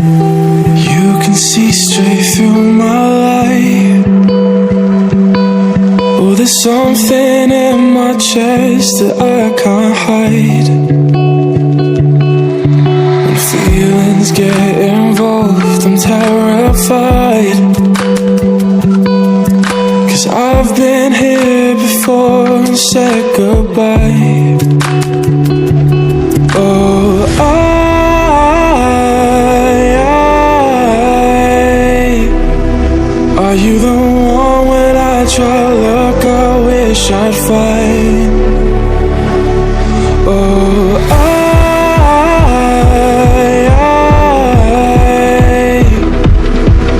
You can see straight through my light. Oh, there's something in my chest that I can't hide. When feelings get involved, I'm terrified. 'Cause I've been here before and said goodbye. Oh, are you the one when I try to look I wish I'd find? Oh,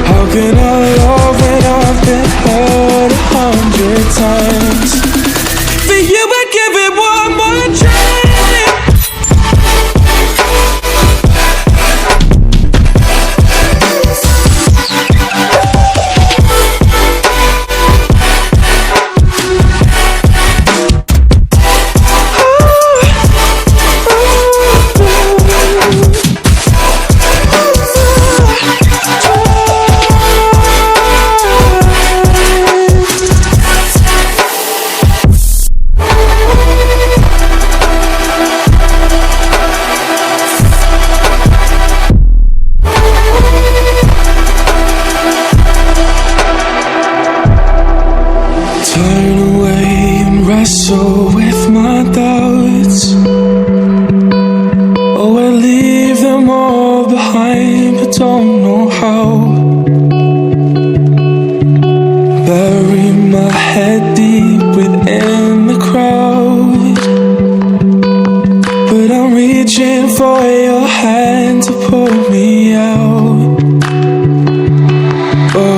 how can I love when I've been hurt 100 times? For you I'd give it one more try. Turn away and wrestle with my doubts. Oh, I leave them all behind, but don't know how. Bury my head deep within the crowd, but I'm reaching for your hand to pull me out. Oh,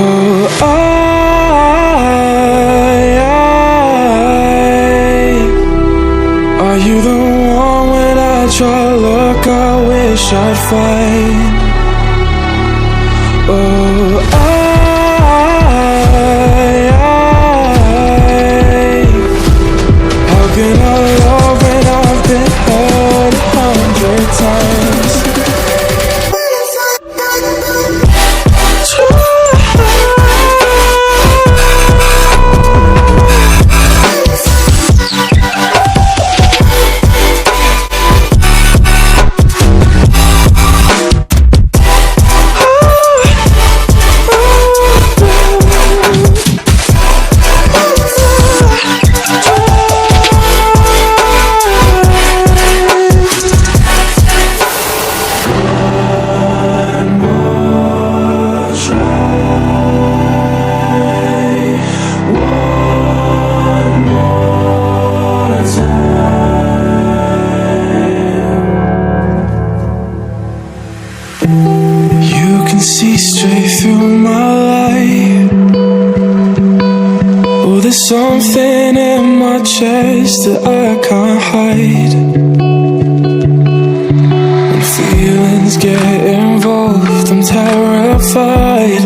are you the one when I try to look I wish I'd find? Oh, how can I love when I've been hurt 100 times? You can see straight through my light. Oh, there's something in my chest that I can't hide. When feelings get involved, I'm terrified.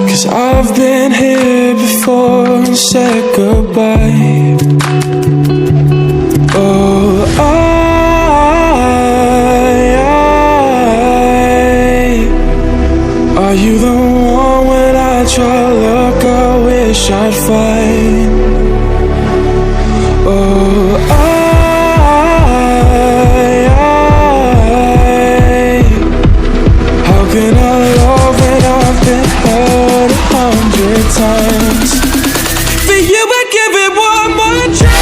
'Cause I've been here before and said goodbye. Oh, are you the one when I try to look I wish I'd find? Oh, how can I love when I've been hurt 100 times? For you I'd give it one more try.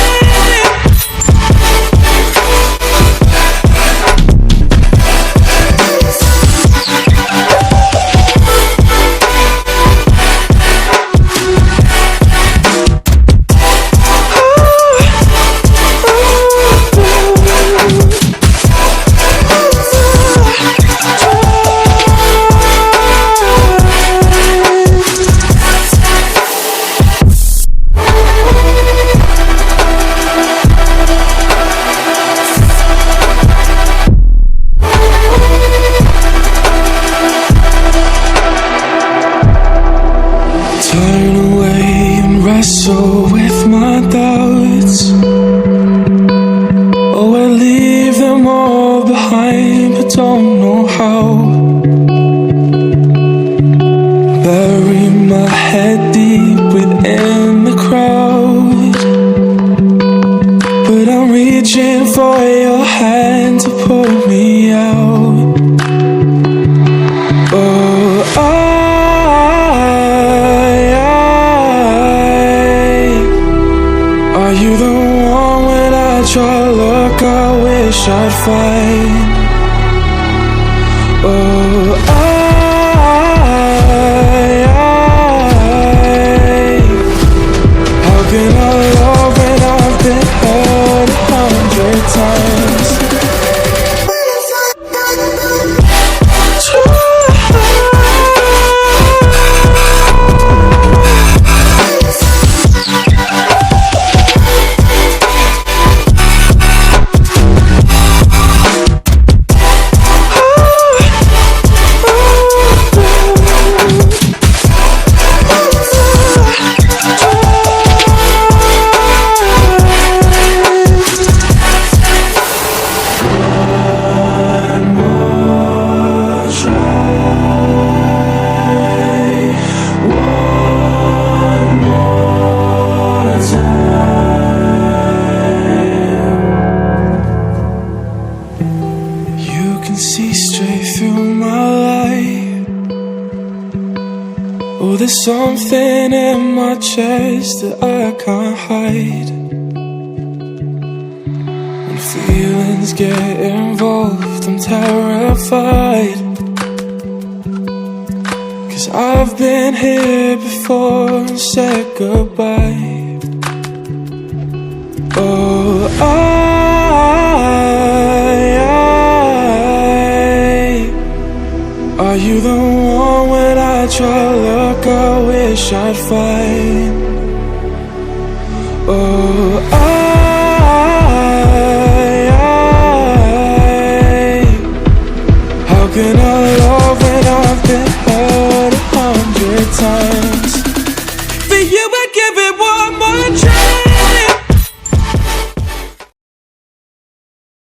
go. Bury my head deep within the crowd, but I'm reaching for your hand to pull me out. Oh, are you the one when I try to look, I wish I'd find? Oh, how can I love when I've been hurt 100 times? See straight through my life. Oh, there's something in my chest that I can't hide. When feelings get involved, I'm terrified, 'cause I've been here before and said goodbye. Oh, are you the one when I try to look, I wish I'd find? Oh, how can I love when I've been hurt 100 times? For you, I'd give it one more try.